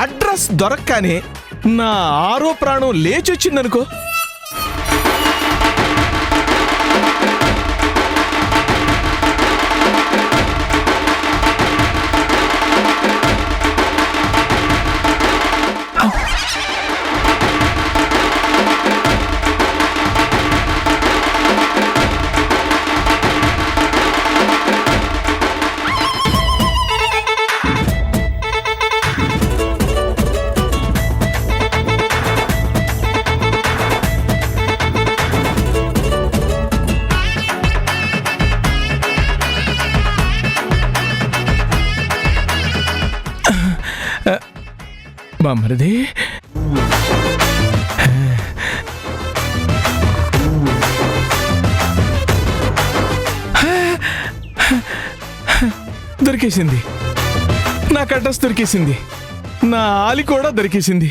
Address దొరక్కానే నా ఆరో ప్రాణం లేచొచ్చిందనుకో. మరిది దొరికేసింది, నాకు అడ్రస్ దొరికేసింది, నా ఆలి కూడా దొరికేసింది.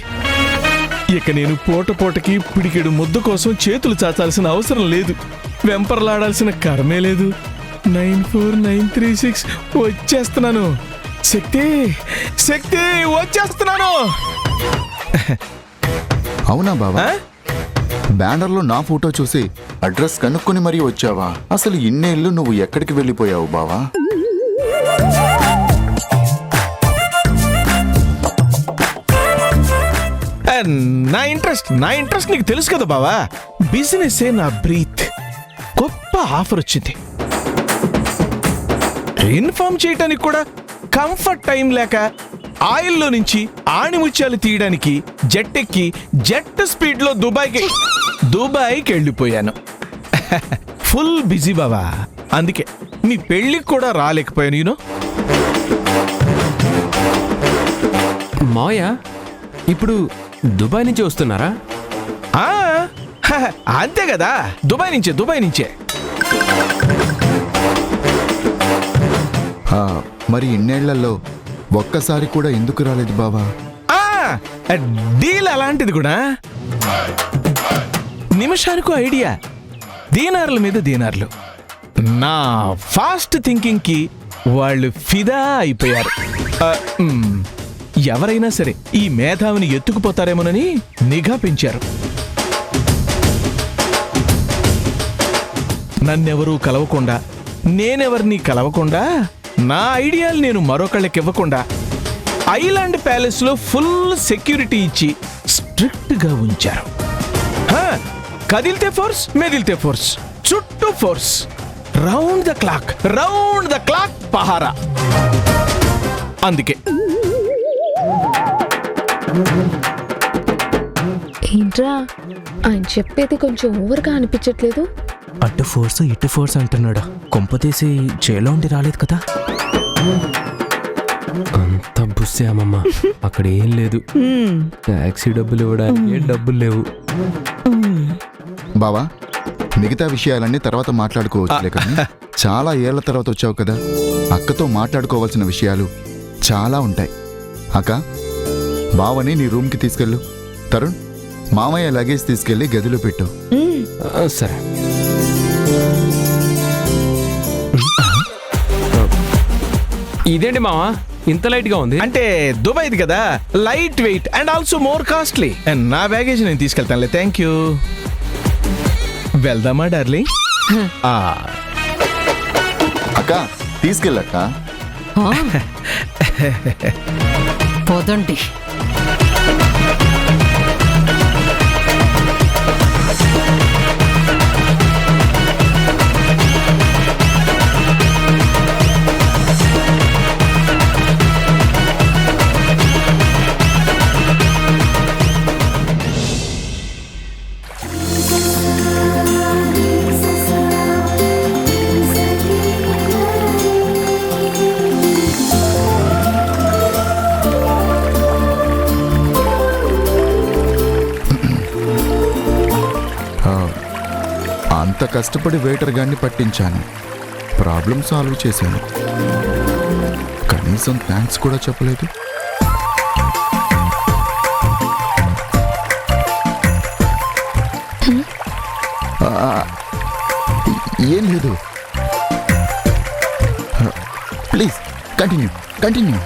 ఇక నేను పూటకి పిడికెడు ముద్ద కోసం చేతులు చాచాల్సిన అవసరం లేదు, వెంపర్లాడాల్సిన కర్మే లేదు. 94936 వచ్చేస్తున్నాను. శక్తి శక్తి వచ్చేస్తున్నాను. అవునా బావా? బ్యానర్లో నా ఫోటో చూసి అడ్రస్ కనుక్కొని మరీ వచ్చావా? అసలు ఇన్నేళ్ళు నువ్వు ఎక్కడికి వెళ్ళిపోయావు బావా? నా ఇంట్రెస్ట్ నీకు తెలుసు కదా బావా. బిజినెస్ నా బ్రీత్. గొప్ప ఆఫర్ వచ్చింది. ఇన్ఫార్మ్ చేయటానికి కూడా కంఫర్ట్ టైం లేక ఆయిల్లో నుంచి ఆణిముత్యాలు తీయడానికి జెట్ ఎక్కి జెట్ స్పీడ్ లో దుబాయ్కి వెళ్ళిపోయాను. ఫుల్ బిజీ బావా. అందుకే నీ పెళ్ళికి కూడా రాలేకపోయాను. యూనో మాయా, ఇప్పుడు దుబాయ్ నుంచి వస్తున్నారా? అంతే కదా, దుబాయ్ నుంచే. మరి ఇన్నేళ్లలో ఒక్కసారి కూడా ఎందుకు రాలేదు బావా? డీల్ అలాంటిది కూడా. నిమిషానికో ఐడియా, దీనార్ల మీద దీనార్లు. నా ఫాస్ట్ థింకింగ్ కి వాళ్ళు ఫిదా అయిపోయారు. ఎవరైనా సరే ఈ మేధావిని ఎత్తుకుపోతారేమోనని నిఘా పెంచారు. నన్నెవరూ కలవకుండా, నేనెవరిని కలవకుండా, నా ఐడియాలు నేను మరొకళ్ళకి ఇవ్వకుండా ఐలాండ్ ప్యాలెస్ లో ఫుల్ సెక్యూరిటీ ఇచ్చి స్ట్రిక్ట్ గా ఉంచారు. కదిలితే ఫోర్స్, మెదిలితే ఫోర్స్, చుట్టూ ఫోర్స్, రౌండ్ ద క్లాక్ పహారా. అందుకే ఏంట్రా ఆయన చెప్పేది కొంచెం ఓవర్గా అనిపించట్లేదు? అటు ఫోర్స్ ఇటు ఫోర్స్ అంటున్నాడా? కొంపతీసి జైల్లో ఉండి రాలేదు కదా? అంత బుస్సే అమ్మమ్మ, అక్కడ ఏం లేదు. టాక్సీ డబ్బులు ఇవ్వడానికి డబ్బులు లేవు. బావా, మిగతా విషయాలన్నీ తర్వాత మాట్లాడుకోవచ్చులే, కానీ చాలా ఏళ్ల తర్వాత వచ్చావు కదా, అక్కతో మాట్లాడుకోవాల్సిన విషయాలు చాలా ఉంటాయి. అక్క, బావని నీ రూమ్కి తీసుకెళ్ళు. తరుణ్, మామయ్య లగేజ్ తీసుకెళ్లి గదిలో పెట్టు. సరే. ఇదేంటి మావా ఇంత లైట్ గా ఉంది? అంటే దుబాయ్ది కదా, light weight and also more costly. నా బ్యాగేజ్ నేను తీసుకెళ్తానులే. Thank you. వెళ్దామా డార్లింగ్? అక్క తీసుకెళ్ళక్క. పోదండి. అంత కష్టపడి వెయిటర్ గాన్ని పట్టించాను, ప్రాబ్లం సాల్వ్ చేశాను, కనీసం థ్యాంక్స్ కూడా చెప్పలేదు. ఏం లేదు, ప్లీజ్ కంటిన్యూ.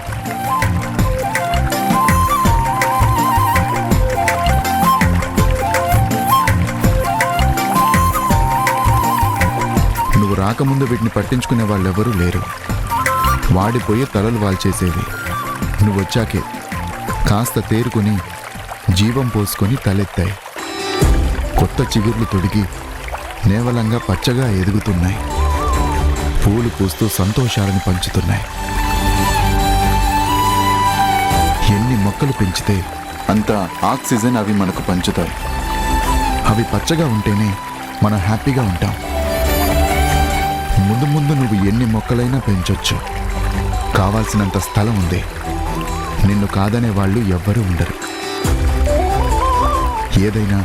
రాకముందు వీటిని పట్టించుకునే వాళ్ళెవరూ లేరు. వాడిపోయి తలలు వాల్చేసేవి. నువ్వొచ్చాకే కాస్త తేరుకొని జీవం పోసుకొని తలెత్తాయి. కొత్త చిగుర్లు తొడిగి నేవలంగా పచ్చగా ఎదుగుతున్నాయి. పూలు పూస్తూ సంతోషాలను పంచుతున్నాయి. ఎన్ని మొక్కలు పెంచితే అంత ఆక్సిజన్ అవి మనకు పంచుతాయి. అవి పచ్చగా ఉంటేనే మనం హ్యాపీగా ఉంటాం. ముందు ముందు నువ్వు ఎన్ని మొక్కలైనా పెంచొచ్చు. కావాల్సినంత స్థలం ఉంది. నిన్ను కాదనే వాళ్ళు ఎవ్వరూ ఉండరు. ఏదైనా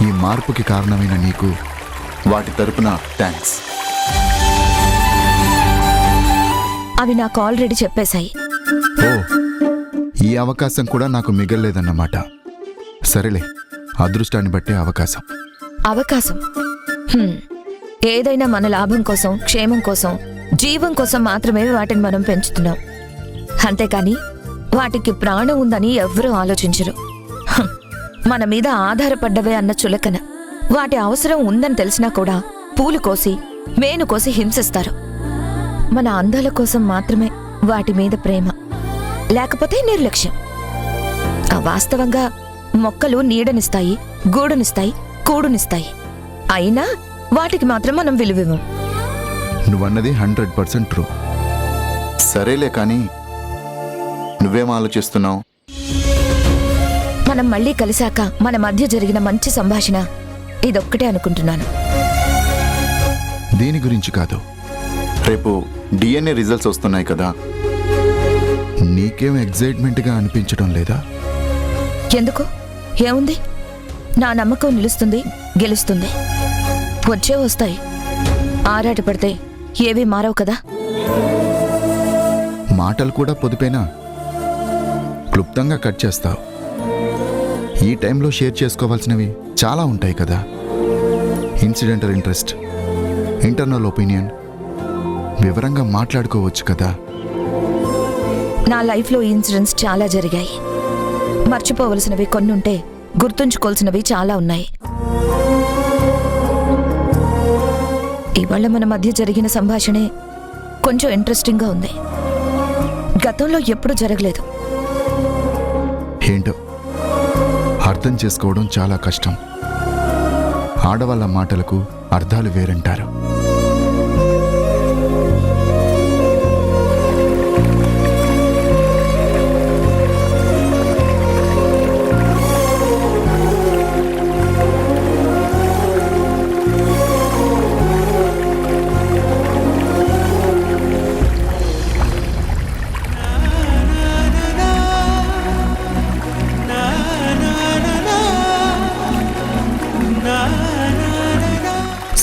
ఈ మార్పుకి కారణమైన నీకు వాటి తరపున థ్యాంక్స్. అవి నాకు ఆల్రెడీ చెప్పేశాయి. ఓ, ఈ అవకాశం కూడా నాకు మిగల్లేదన్నమాట. సరేలే, అదృష్టాన్ని బట్టే అవకాశం. అవకాశం ఏదైనా మన లాభం కోసం, క్షేమం కోసం, జీవం కోసం మాత్రమే వాటిని మనం పెంచుతున్నాం. అంతేకాని వాటికి ప్రాణం ఉందని ఎవ్వరూ ఆలోచించరు. హం, మన మీద ఆధారపడ్డవే అన్న చులకన. వాటి అవసరం ఉందని తెలిసినా కూడా పూలు కోసి, మేను కోసి హింసిస్తారు. మన అందాల కోసం మాత్రమే వాటి మీద ప్రేమ, లేకపోతే నిర్లక్ష్యం. వాస్తవంగా మొక్కలు నీడనిస్తాయి, గూడునిస్తాయి, కూడునిస్తాయి. అయినా వాటికి మాత్రం మనం విలువివ్వం. నువ్వన్నది 100% ట్రూ. సరేలే, కానీ నువ్వేం ఆలోచిస్తున్నావు? మనం మళ్ళీ కలిశాక మన మధ్య జరిగిన మంచి సంభాషణ ఇదొక్కటే అనుకుంటున్నాను. దీని గురించి కాదు. రేపు DNA రిజల్ట్స్ వస్తున్నాయి కదా, నీకేం ఎగ్జైట్మెంట్గా అనిపించడం లేదా? ఎందుకు? ఏముంది? నా నమ్మకం నిలుస్తుంది, గెలుస్తుంది. వచ్చే వస్తాయి. ఆరాటపడితే ఏవీ మారవు కదా. మాటలు కూడా పొదుపేనా? క్లుప్తంగా కట్ చేస్తావు. ఈ టైంలో షేర్ చేసుకోవాల్సినవి చాలా ఉంటాయి కదా. ఇన్సిడెంటల్ ఇంట్రెస్ట్, ఇంటర్నల్ ఒపీనియన్, వివరంగా మాట్లాడుకోవచ్చు కదా. నా లైఫ్లో ఇన్సిడెంట్స్ చాలా జరిగాయి. మర్చిపోవలసినవి కొన్ని ఉంటే గుర్తుంచుకోవాల్సినవి చాలా ఉన్నాయి. ఇవాళ మన మధ్య జరిగిన సంభాషణే కొంచెం ఇంట్రెస్టింగ్గా ఉంది. గతంలో ఎప్పుడూ జరగలేదు. ఏంటో అర్థం చేసుకోవడం చాలా కష్టం. ఆడవాళ్ళ మాటలకు అర్థాలు వేరంటారు.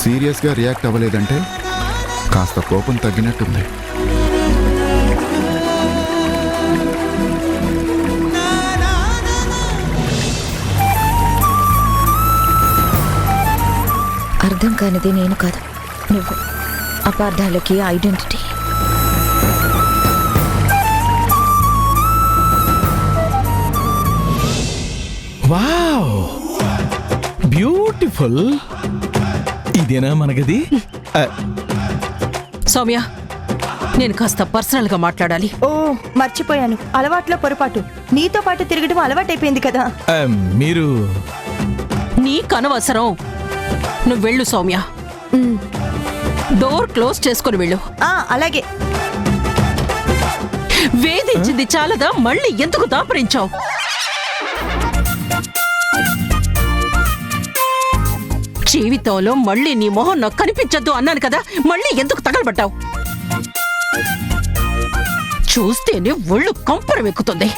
సీరియస్గా రియాక్ట్ అవ్వలేదంటే కాస్త కోపం తగ్గినట్టుంది. అర్థం కానిది నేను కాదు, నువ్వు. అపార్థాలకి ఐడెంటిటీ. Wow, beautiful. ఇదేనా మనగది? సౌమ్య, నేను కాస్త పర్సనల్ గా మాట్లాడాలి. ఓ మర్చిపోయాను, అలవాట్లో పొరపాటు. నీతో పాటు తిరగడం అలవాటైపోయింది కదా. మీరు నీకు అనవసరం. నువ్వు వెళ్ళు సౌమ్య. డోర్ క్లోజ్ చేసుకొని వెళ్ళు. అలాగే. వేధించింది చాలదా? మళ్ళీ ఎందుకు దాపరించావు? జీవితంలో మళ్ళీ నీ మొహం నాకు కనిపించద్దు అన్నాను కదా, మళ్ళీ ఎందుకు తగలబడ్డావు? చూస్తేనే ఒళ్ళు కంపరం ఎక్కుతుంది.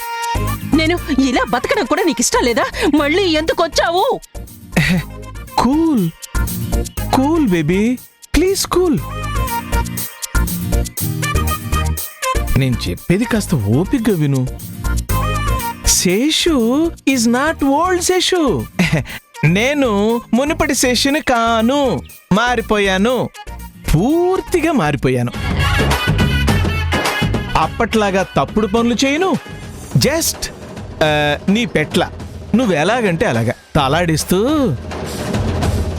నేను ఇలా బతకడం కూడా నీకు ఇష్టం లేదా? మళ్ళీ ఎందుకు వచ్చావు? Cool cool baby, please cool. నేను చెప్పేది కాస్త ఓపిగ్గా విను. Seshu is not old Seshu. నేను మునుపటి శేషుని కాను. మారిపోయాను, పూర్తిగా మారిపోయాను. అప్పట్లాగా తప్పుడు పనులు చేయను. జస్ట్ నీ పెట్ల నువ్వెలాగంటే అలాగా తలాడిస్తూ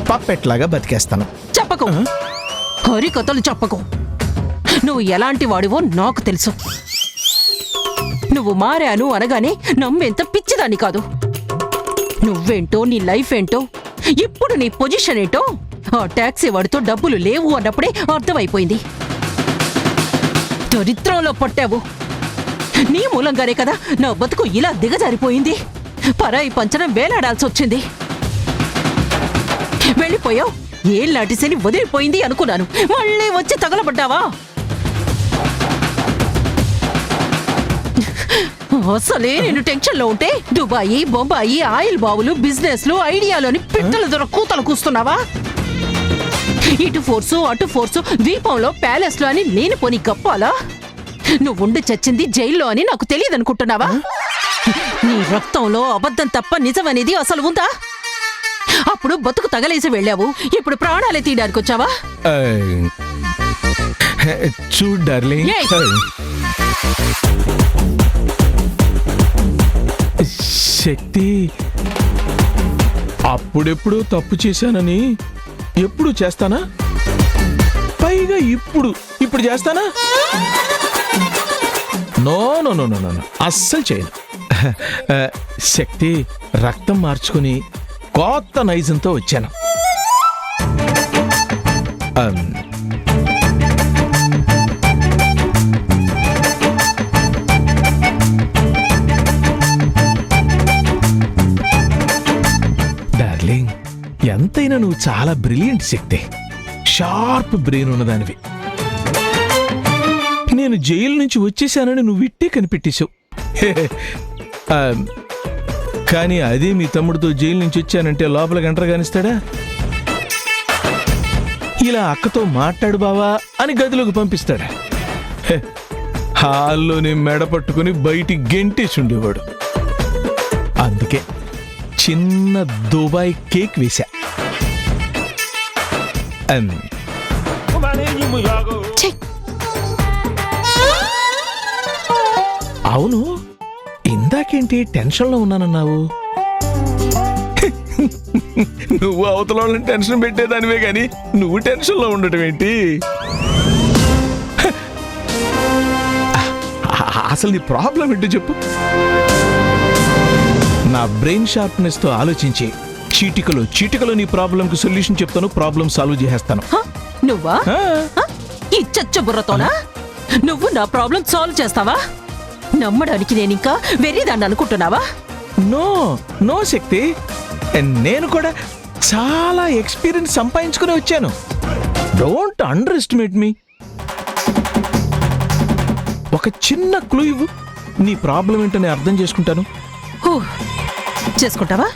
పప్పెట్లాగా బతికేస్తాను. చెప్పకు. హరికథలు చెప్పకు. నువ్వు ఎలాంటి వాడివో నాకు తెలుసు. నువ్వు మారాను అనగానే నమ్మేంత పిచ్చిదాన్ని కాదు. నువ్వేంటో, నీ లైఫ్ ఏంటో, ఇప్పుడు నీ పొజిషన్ ఏంటో ఆ టాక్సీ వాడితో డబ్బులు లేవు అన్నప్పుడే అర్థమైపోయింది. దరిద్రంలో పట్టావు. నీ మూలంగానే కదా నా బతుకు ఇలా దిగజారిపోయింది. పరాయి పంచనం వేలాడాల్సి వచ్చింది. వెళ్ళిపోయావు, ఏళ్ళనాటి శని వదిలిపోయింది అనుకున్నాను. మళ్ళీ వచ్చి తగలబడ్డావా? అసలే నేను టెన్షన్ లో ఉంటే దుబాయి, బొంబాయి, ఆయిల్ బావులు, బిజినెస్లు, ఐడియాలోని పిట్టల దొర కూతలు కూస్తున్నావా? ఇటు ఫోర్సు అటు ఫోర్సు, ద్వీపంలో ప్యాలెస్లో అని నేను పోని గప్పాలా? నువ్వుండి చచ్చింది జైల్లో అని నాకు తెలియదనుకుంటున్నావా? నీ రక్తంలో అబద్ధం తప్ప నిజమనేది అసలు ఉందా? అప్పుడు బతుకు తగలేసి వెళ్ళావు, ఇప్పుడు ప్రాణాలే తీయడానికి వచ్చావా? చూడు డార్లింగ్, ఏయ్! శక్తి, అప్పుడెప్పుడు తప్పు చేశానని ఎప్పుడు చేస్తానా? పైగా ఇప్పుడు చేస్తానా? No no no no no, అస్సలు చేయను. శక్తి, రక్తం మార్చుకుని కొత్త నైజంతో వచ్చాను. డార్లింగ్, ఎంతైనా నువ్వు చాలా బ్రిలియంట్ శక్తి. షార్ప్ బ్రెయిన్ ఉన్నదానివి. నేను జైలు నుంచి వచ్చేసానని నువ్వు ఇట్టే కనిపెట్టేశావు. కానీ అదే మీ తమ్ముడితో జైలు నుంచి వచ్చానంటే లోపల గంటలు కానిస్తాడా? ఇలా అక్కతో మాట్లాడు బావా అని గదిలోకి పంపిస్తాడా? హాల్లోనే మెడ పట్టుకుని బయటికి గెంటేసి ఉండేవాడు. అందుకే చిన్న దుబాయ్ కేక్ వేశా. ఛీ! అవును, ఇందాకేంటి టెన్షన్లో ఉన్నానన్నావు? నువ్వు అవతల వాళ్ళని టెన్షన్ పెట్టేదానివే కానీ నువ్వు టెన్షన్లో ఉండటం ఏంటి? అసలు నీ ప్రాబ్లం ఏంటో చెప్పు. నా బ్రెయిన్ షార్ప్నెస్ తో ఆలోచించి చీటికలో నీ ప్రాబ్లంకి సొల్యూషన్ చెప్తాను, ప్రాబ్లం సాల్వ్ చేసేస్తాను. హ? నువ్వా? ఈ చచ్చ బుర్రతోనా నువ్వు నా ప్రాబ్లం సాల్వ్ చేస్తావా? నమ్మడానికి నేనింకా వెర్రిదాన్ని అనుకుంటున్నావా? నో నో శక్తి, నేను కూడా చాలా ఎక్స్పీరియన్స్ సంపాదించుకుని వచ్చాను. డోంట్ అండర్ ఎస్టిమేట్ మీ. ఒక చిన్న క్లూ ఇవ్వు, నీ ప్రాబ్లం ఏంటో నేను అర్థం చేసుకుంటాను. హూ, చేసుకుంటావా?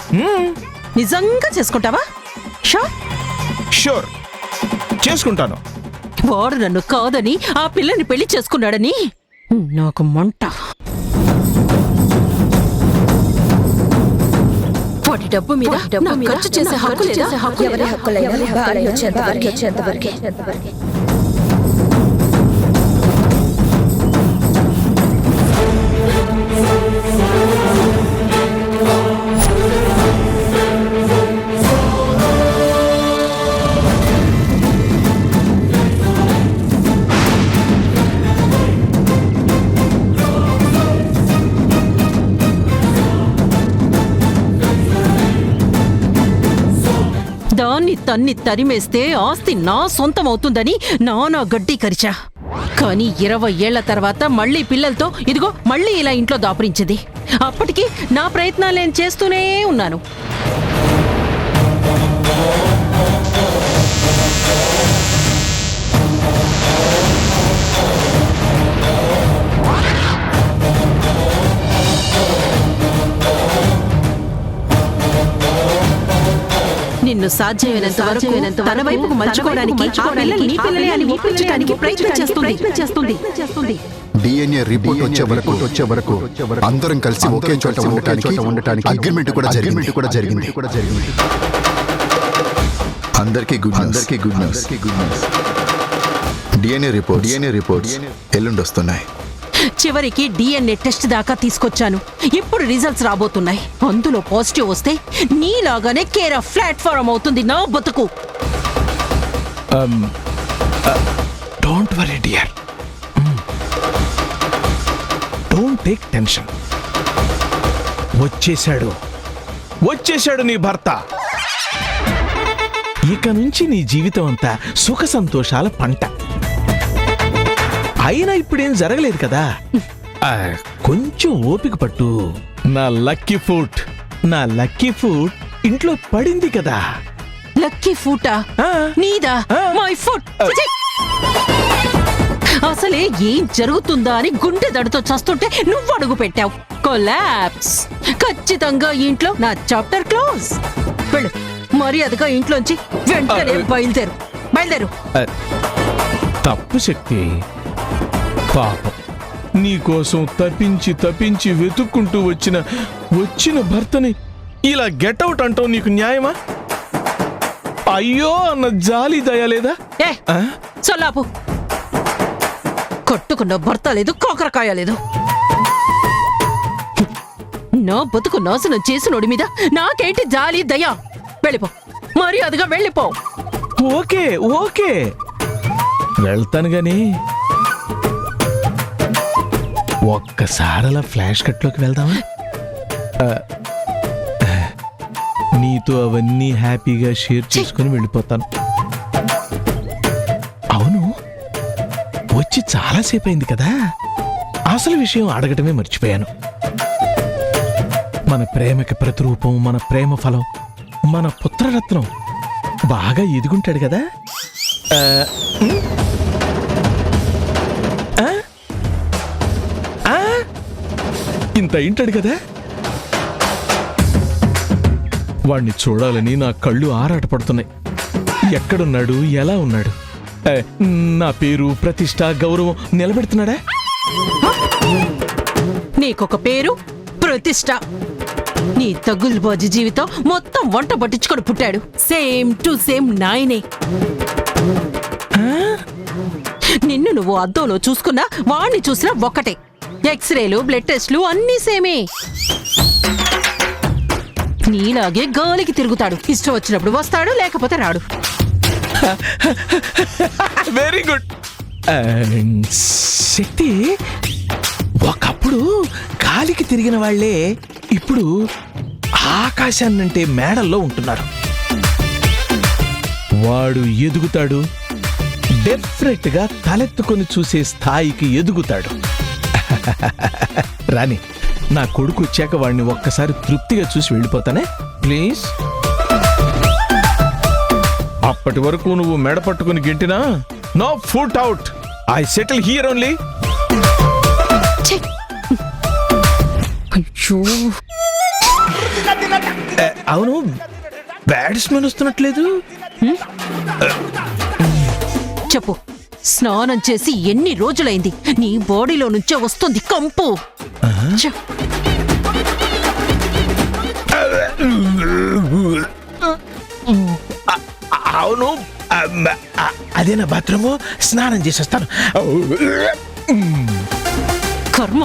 నిజంగా చేసుకుంటావా? షూర్ చేసుకుంటాను. వాడు నన్ను కాదని ఆ పిల్లని పెళ్లి చేసుకున్నాడని నాకు మంట. వాడి డబ్బు మీద నా ఖర్చు చేసే హక్కు లేదా? ఎవరి హక్కులైనా భార్య వచ్చేంతవరకే. దాన్ని తన్ని తరిమేస్తే ఆస్తి నా సొంతం అవుతుందని నానా గడ్డి కరిచా. కానీ 20 ఏళ్ల తర్వాత మళ్ళీ పిల్లలతో ఇదిగో మళ్ళీ ఇలా ఇంట్లో దాపురించింది. అప్పటికి నా ప్రయత్నాలు నేను చేస్తూనే ఉన్నాను. నిన్ను సాధ్యమైనంత వరకు తన వైపుకు మలుచుకోవడానికి ఆ పిల్లల్ని నీ పిల్లలే అని ఒప్పించడానికి ప్రయత్నం చేస్తుంది. డిఎన్ఏ రిపోర్ట్ వచ్చే వరకు అందరం కలిసి ఒకే చోట ఉండటానికి అగ్రిమెంట్ కూడా జరిగింది. అందరికీ గుడ్ న్యూస్. డిఎన్ఏ రిపోర్ట్స్ ఎల్లుండి వస్తున్నాయి. చివరికి డిఎన్ఏ టెస్ట్ దాకా తీసుకొచ్చాను. ఇప్పుడు రిజల్ట్స్ రాబోతున్నాయి. అందులో పాజిటివ్ వస్తే నీలాగానే కేర్ ఆఫ్ ప్లాట్ఫారం అవుతుంది నా బతుకు. Don't worry dear, don't take tension. వచ్చేశాడు నీ భర్త. ఇక నుంచి నీ జీవితం అంతా సుఖ సంతోషాల పంట. అయినా ఇప్పుడేం జరగలేదు కదా, కొంచెం ఓపిక పట్టు. నా లక్కీ ఫుట్ ఇంట్లో పడింది కదా. లక్కీ ఫూటా? ఆ. నీదా? My foot. అసలే ఏం జరుగుతుందా అని గుండె దడుతో చస్తుంటే నువ్వు అడుగు పెట్టావు. కొలాప్స్. ఖచ్చితంగా ఇంట్లో నా చాప్టర్ క్లోజ్. వెళ్ళు, మర్యాదగా ఇంట్లోంచి వెంటనే బయలుదేరు. తప్పు శక్తి, పాపం నీకోసం తప్పించి వెతుక్కుంటూ వచ్చిన భర్తని ఇలా గెట్అవుట్ అంటావు. నీకు న్యాయమా? అయ్యో అన్న జాలి దయ లేదా? ఏ సొల్లాపు. కొట్టుకున్న భర్త లేదు, కాకరకాయ లేదు. నా బతుకు నాశనం చేసినోడి మీద నాకేంటి జాలి దయ? వెళ్ళిపో, మర్యాదగా వెళ్ళిపో. ఓకే వెళ్తాను గాని ఒక్కసారలా ఫ్లాష్ కట్లోకి వెళ్దామా? నీతో అవన్నీ హ్యాపీగా షేర్ చేసుకుని వెళ్ళిపోతాను. అవును, వచ్చి చాలాసేపు అయింది కదా, అసలు విషయం అడగటమే మర్చిపోయాను. మన ప్రేమకి ప్రతిరూపం, మన ప్రేమ ఫలం, మన పుత్రరత్నం బాగా ఎదుగుంటాడు కదా. ఇంత ఇంటాడు కదా. వాణ్ణి చూడాలని నా కళ్ళు ఆరాటపడుతున్నాయి. ఎక్కడున్నాడు, ఎలా ఉన్నాడు, నా పేరు, ప్రతిష్ట, గౌరవం నిలబెడుతున్నాడా? నీకొక పేరు, ప్రతిష్ట. నీ తగులుబాజీ జీవితం మొత్తం వంట పట్టించుకొని పుట్టాడు. సేమ్ టు సేమ్ నాయనే. నిన్ను నువ్వు అద్దంలో చూసుకున్నా, వాణ్ణి చూసినా ఒక్కటే. ఎక్స్రేలు, బ్లడ్ టెస్ట్లు అన్నీ సేమే. నీలాగే గాలికి తిరుగుతాడు. ఇష్టం వచ్చినప్పుడు వస్తాడు, లేకపోతే రాడు. వెరీ గుడ్ శక్తి. ఒకప్పుడు గాలికి తిరిగిన వాళ్లే ఇప్పుడు ఆకాశాన్నంటే మేడల్లో ఉంటున్నారు. వాడు ఎదుగుతాడు, డెఫినెట్ గా తలెత్తుకొని చూసే స్థాయికి ఎదుగుతాడు. రాని, నా కొడుకు వచ్చాక వాడిని ఒక్కసారి తృప్తిగా చూసి వెళ్ళిపోతానే ప్లీజ్. అప్పటి వరకు నువ్వు మెడ పట్టుకుని గెంటినా no foot out. I settle here only. అవును, బ్యాట్స్మెన్ వస్తున్నట్లేదు. చెప్పు, స్నానం చేసి ఎన్ని రోజులైంది? నీ బాడీలో నుంచే వస్తుంది కంపు. అవును, అదే నా బాత్రూము. స్నానం చేసేస్తాను. కర్మ.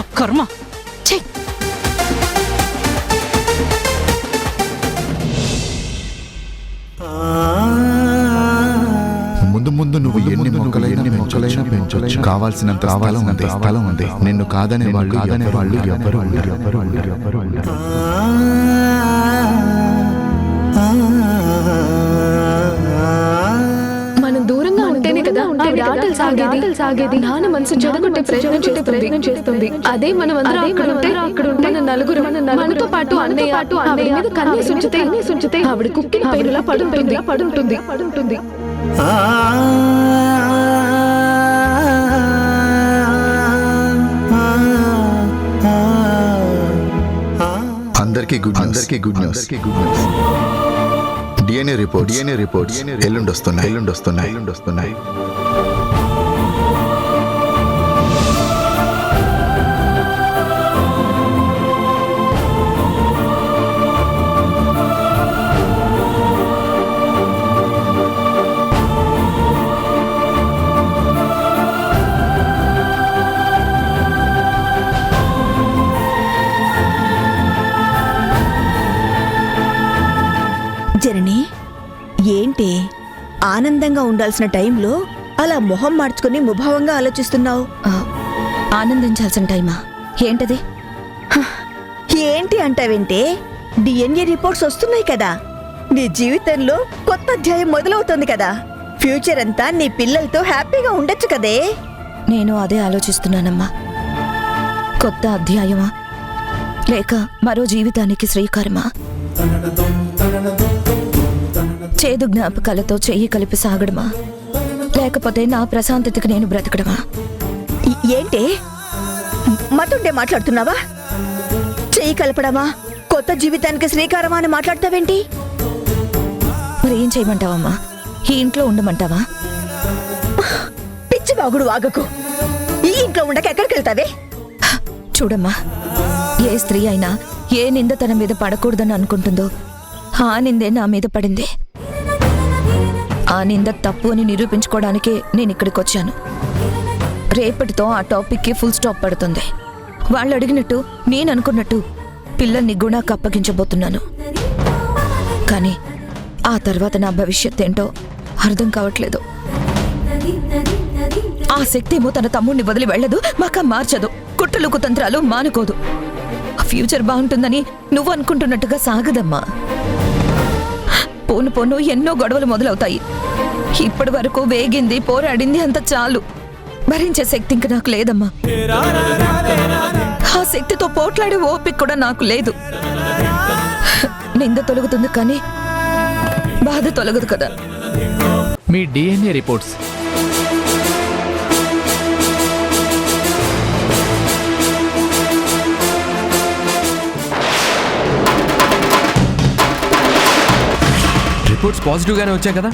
ముందు నువ్వు ఎన్ని మొక్కలైనా పెంచొచ్చు. కావాల్సినంత స్థలం ఉంది. నిన్ను కాదనే వాళ్ళు ఎవరు ఉండరు. మనం దూరంగా ఉంటేనే కదా ఆవిడ ఆటలు సాగేది. నాన్న మనసు చెడగొట్టే ప్రయత్నం చేస్తుంది. అదే మనం అందరం అక్కడ ఉంటే మన నలుగురు మనతో పాటు అన్నయ్య ఆవిడ మీద కన్నీసు ఉంచితే ఆవిడ కుక్కిన పైరులా పడుంటుంది. అందరికీ గుడ్ న్యూస్. డిఎన్ఏ రిపోర్ట్స్ ఎల్లుండి వస్తున్నాయి. జనని, ఏంటి ఆనందంగా ఉండాల్సిన టైంలో అలా మొహం మార్చుకుని ముభావంగా ఆలోచిస్తున్నావు? ఆనందించాల్సిన టైమా? ఏంటది? ఏంటి అంటావేంటే, డిఎన్ఏ రిపోర్ట్స్ వస్తున్నాయి కదా. నీ జీవితంలో కొత్త అధ్యాయం మొదలవుతుంది కదా. ఫ్యూచర్ అంతా నీ పిల్లలతో హ్యాపీగా ఉండొచ్చు కదే. నేను అదే ఆలోచిస్తున్నానమ్మా. కొత్త అధ్యాయమా లేక మరో జీవితానికి శ్రీకారమా? చేదు జ్ఞాపకాలతో చెయ్యి కలిపి సాగడమా లేకపోతే నా ప్రశాంతతకి నేను బ్రతకడమా? ఏంటే మతుండే మాట్లాడుతున్నావా? చెయ్యి కలపడమా, కొత్త జీవితానికి శ్రీకారమా అని మాట్లాడతావేంటి? మరి ఏం చేయమంటావమ్మా? ఈ ఇంట్లో ఉండమంటావా? పిచ్చి బాగుడు ఆగకు. ఈ ఇంట్లో ఉండక ఎక్కడికి వెళ్తావే? చూడమ్మా, ఏ స్త్రీ అయినా ఏ నింద తన మీద పడకూడదని అనుకుంటుందో ఆ నిందే నా మీద పడింది. ఆ నింద తప్పు అని నిరూపించుకోవడానికే నేను ఇక్కడికి వచ్చాను. రేపటితో ఆ టాపిక్కి ఫుల్ స్టాప్ పడుతుంది. వాళ్ళు అడిగినట్టు నేను అనుకున్నట్టు పిల్లల్ని గుణాకు అప్పగించబోతున్నాను. కానీ ఆ తర్వాత నా భవిష్యత్ ఏంటో అర్థం కావట్లేదు. ఆ శక్తి ఏమో తన తమ్ముడిని వదిలి వెళ్ళదు, మాక మార్చదు, కుట్రలు కుతంత్రాలు మానుకోదు. ఫ్యూచర్ బాగుంటుందని నువ్వు అనుకుంటున్నట్టుగా సాగదమ్మా. పోను పోను ఎన్నో గొడవలు మొదలవుతాయి. ఇప్పటి వరకు వేగింది, పోరాడింది అంత చాలు. భరించే శక్తి ఇంక నాకు లేదమ్మా. ఆ శక్తితో పోట్లాడే ఓపిక కూడా నాకు లేదు. నింద తొలగుతుంది కానీ బాధ తొలగదు కదా. మీ డిఎన్ఏ రిపోర్ట్స్. రిపోర్ట్స్ పాజిటివ్ గానే వచ్చాయి కదా?